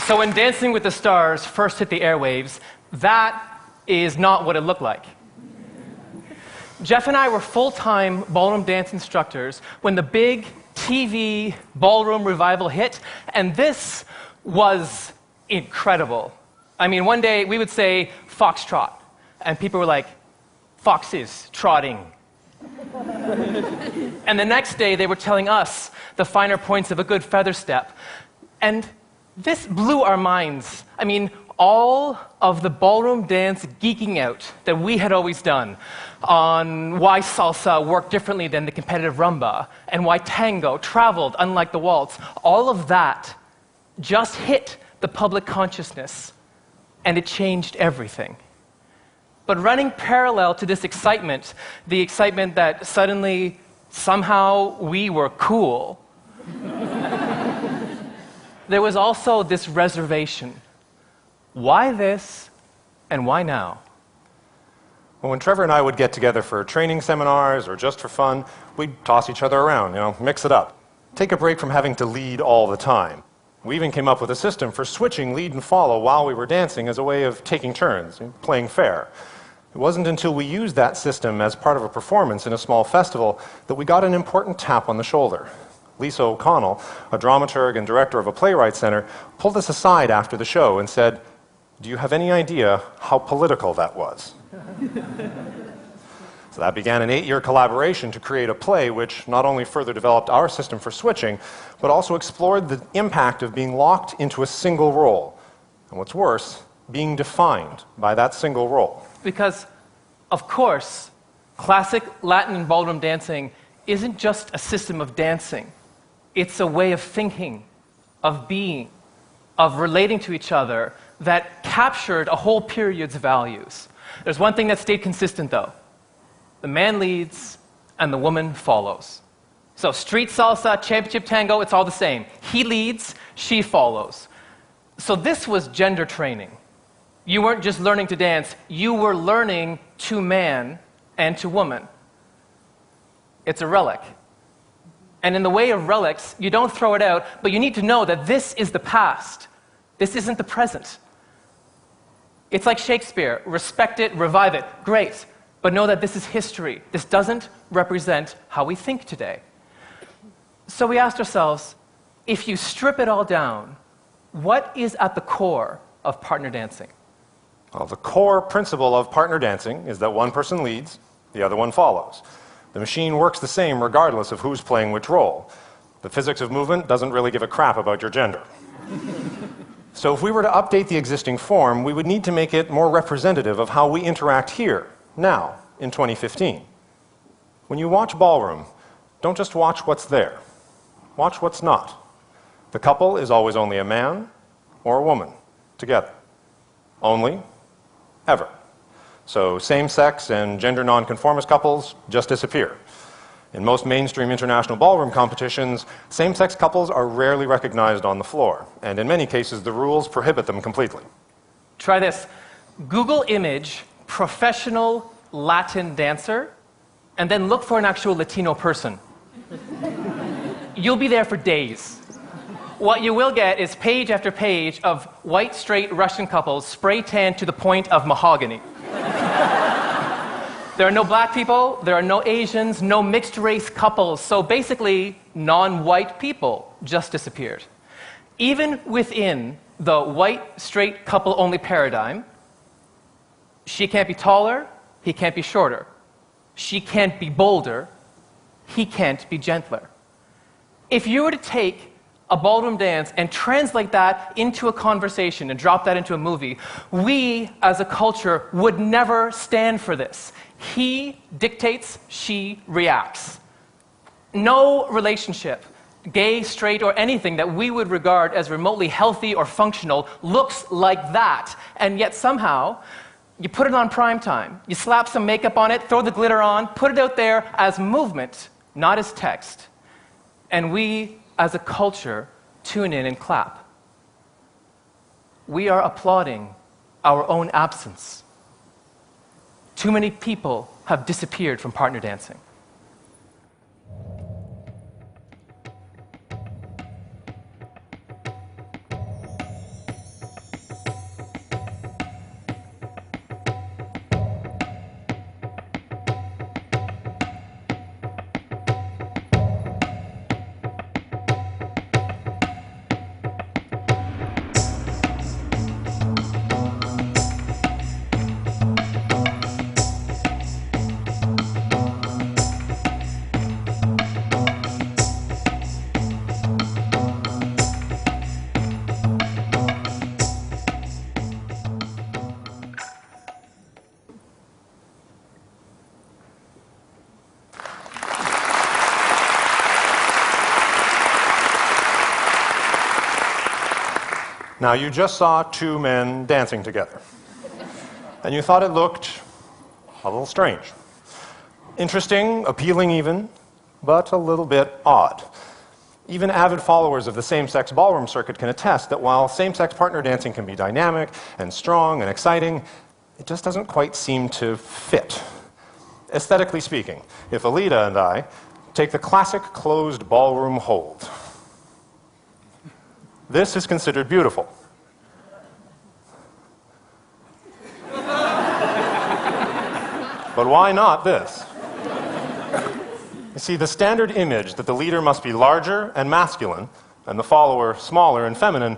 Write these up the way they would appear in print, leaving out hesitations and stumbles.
So when Dancing with the Stars first hit the airwaves, that is not what it looked like. Jeff and I were full-time ballroom dance instructors when the big TV ballroom revival hit, and this was incredible. I mean, one day we would say foxtrot, and people were like, foxes trotting. And the next day they were telling us the finer points of a good feather step. And this blew our minds. I mean, all of the ballroom dance geeking out that we had always done on why salsa worked differently than the competitive rumba and why tango traveled unlike the waltz, all of that just hit the public consciousness, and it changed everything. But running parallel to this excitement, the excitement that suddenly, somehow, we were cool, there was also this reservation. Why this, and why now? Well, when Trevor and I would get together for training seminars or just for fun, we'd toss each other around, mix it up. Take a break from having to lead all the time. We even came up with a system for switching lead and follow while we were dancing as a way of taking turns, playing fair. It wasn't until we used that system as part of a performance in a small festival that we got an important tap on the shoulder. Lisa O'Connell, a dramaturg and director of a playwright center, pulled us aside after the show and said, "Do you have any idea how political that was?" So that began an 8-year collaboration to create a play which not only further developed our system for switching, but also explored the impact of being locked into a single role. And what's worse, being defined by that single role. Because, of course, classic Latin and ballroom dancing isn't just a system of dancing. It's a way of thinking, of being, of relating to each other that captured a whole period's values. There's one thing that stayed consistent, though. The man leads and the woman follows. So street salsa, championship tango, it's all the same. He leads, she follows. So this was gender training. You weren't just learning to dance, you were learning to man and to woman. It's a relic. And in the way of relics, you don't throw it out, but you need to know that this is the past. This isn't the present. It's like Shakespeare. Respect it, revive it. Great. But know that this is history. This doesn't represent how we think today. So we asked ourselves, if you strip it all down, what is at the core of partner dancing? Well, the core principle of partner dancing is that one person leads, the other one follows. The machine works the same regardless of who's playing which role. The physics of movement doesn't really give a crap about your gender. So if we were to update the existing form, we would need to make it more representative of how we interact here, now, in 2015. When you watch ballroom, don't just watch what's there. Watch what's not. The couple is always only a man or a woman, together. Only, ever. So same-sex and gender nonconformist couples just disappear. In most mainstream international ballroom competitions, same-sex couples are rarely recognized on the floor, and in many cases the rules prohibit them completely. Try this. Google image professional Latin dancer, and then look for an actual Latino person. You'll be there for days. What you will get is page after page of white, straight Russian couples spray tanned to the point of mahogany. There are no black people, there are no Asians, no mixed race couples, so basically non-white people just disappeared. Even within the white, straight couple only paradigm, she can't be taller, he can't be shorter. She can't be bolder, he can't be gentler. If you were to take a ballroom dance and translate that into a conversation and drop that into a movie, we as a culture would never stand for this. He dictates, she reacts. No relationship, gay, straight, or anything that we would regard as remotely healthy or functional looks like that. And yet somehow, you put it on prime time, you slap some makeup on it, throw the glitter on, put it out there as movement, not as text. And we, as a culture, tune in and clap. We are applauding our own absence. Too many people have disappeared from partner dancing. Now, you just saw two men dancing together, and you thought it looked a little strange. Interesting, appealing even, but a little bit odd. Even avid followers of the same-sex ballroom circuit can attest that while same-sex partner dancing can be dynamic and strong and exciting, it just doesn't quite seem to fit. Aesthetically speaking, if Alida and I take the classic closed ballroom hold, this is considered beautiful. But why not this? You see, the standard image that the leader must be larger and masculine, and the follower smaller and feminine,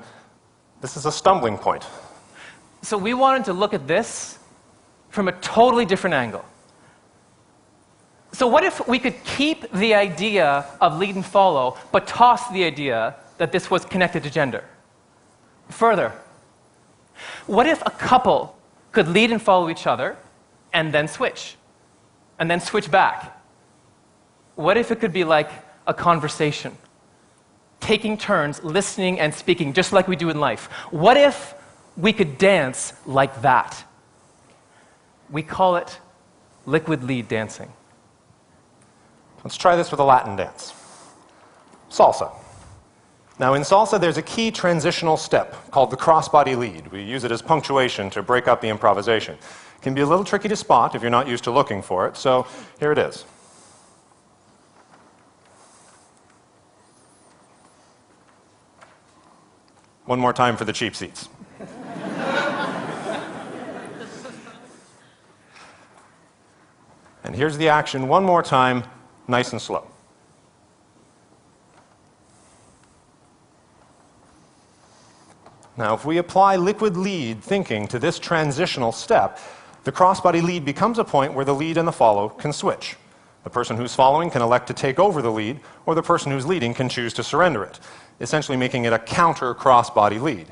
this is a stumbling point. So we wanted to look at this from a totally different angle. So what if we could keep the idea of lead and follow, but toss the idea that this was connected to gender? Further, what if a couple could lead and follow each other and then switch back? What if it could be like a conversation, taking turns, listening and speaking, just like we do in life? What if we could dance like that? We call it liquid lead dancing. Let's try this with a Latin dance. Salsa. Now, in salsa, there's a key transitional step called the crossbody lead. We use it as punctuation to break up the improvisation. It can be a little tricky to spot if you're not used to looking for it, so here it is. One more time for the cheap seats. And here's the action one more time, nice and slow. Now, if we apply liquid lead thinking to this transitional step, the crossbody lead becomes a point where the lead and the follow can switch. The person who's following can elect to take over the lead, or the person who's leading can choose to surrender it, essentially making it a counter crossbody lead.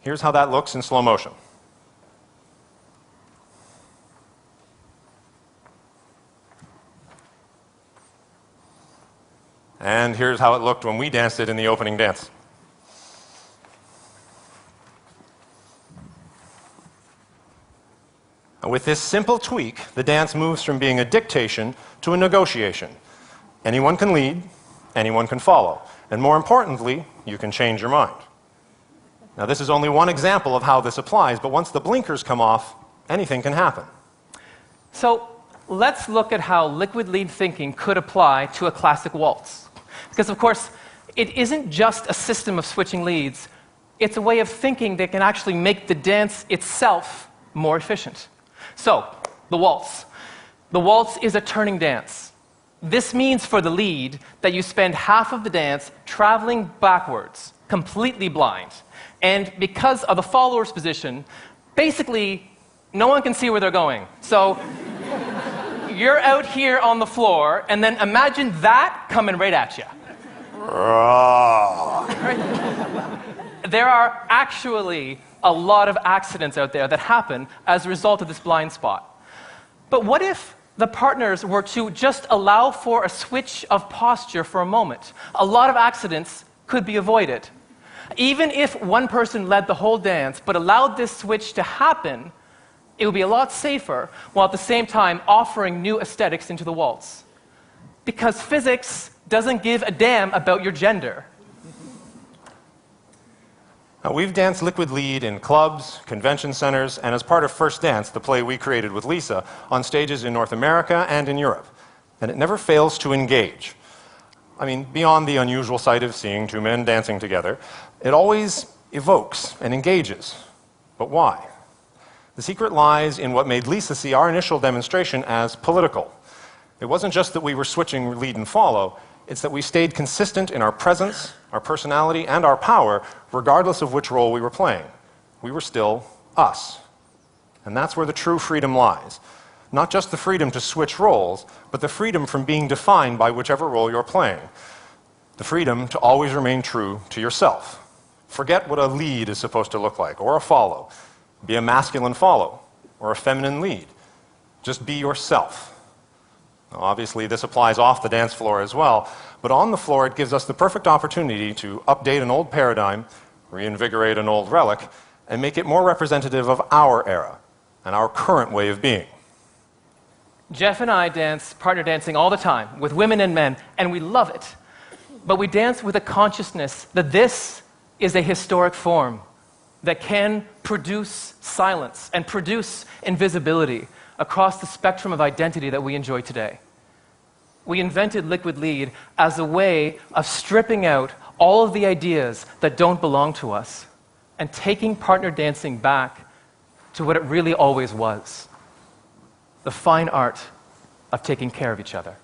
Here's how that looks in slow motion. And here's how it looked when we danced it in the opening dance. With this simple tweak, the dance moves from being a dictation to a negotiation. Anyone can lead, anyone can follow, and more importantly, you can change your mind. Now, this is only one example of how this applies, but once the blinkers come off, anything can happen. So let's look at how liquid lead thinking could apply to a classic waltz. Because, of course, it isn't just a system of switching leads, it's a way of thinking that can actually make the dance itself more efficient. So, the waltz. The waltz is a turning dance. This means for the lead that you spend half of the dance traveling backwards, completely blind. And because of the follower's position, basically, no one can see where they're going. So, you're out here on the floor, and then imagine that coming right at you. Right? There are actually a lot of accidents out there that happen as a result of this blind spot. But what if the partners were to just allow for a switch of posture for a moment? A lot of accidents could be avoided. Even if one person led the whole dance but allowed this switch to happen, it would be a lot safer, while at the same time offering new aesthetics into the waltz. Because physics doesn't give a damn about your gender. Now, we've danced liquid lead in clubs, convention centers, and as part of First Dance, the play we created with Lisa, on stages in North America and in Europe. And it never fails to engage. I mean, beyond the unusual sight of seeing two men dancing together, it always evokes and engages. But why? The secret lies in what made Lisa see our initial demonstration as political. It wasn't just that we were switching lead and follow, it's that we stayed consistent in our presence, our personality, and our power, regardless of which role we were playing. We were still us. And that's where the true freedom lies. Not just the freedom to switch roles, but the freedom from being defined by whichever role you're playing. The freedom to always remain true to yourself. Forget what a lead is supposed to look like, or a follow. Be a masculine follow, or a feminine lead. Just be yourself. Now, obviously, this applies off the dance floor as well, but on the floor, it gives us the perfect opportunity to update an old paradigm, reinvigorate an old relic, and make it more representative of our era and our current way of being. Jeff and I dance partner dancing all the time with women and men, and we love it. But we dance with a consciousness that this is a historic form that can produce silence and produce invisibility across the spectrum of identity that we enjoy today. We invented liquid lead as a way of stripping out all of the ideas that don't belong to us and taking partner dancing back to what it really always was, the fine art of taking care of each other.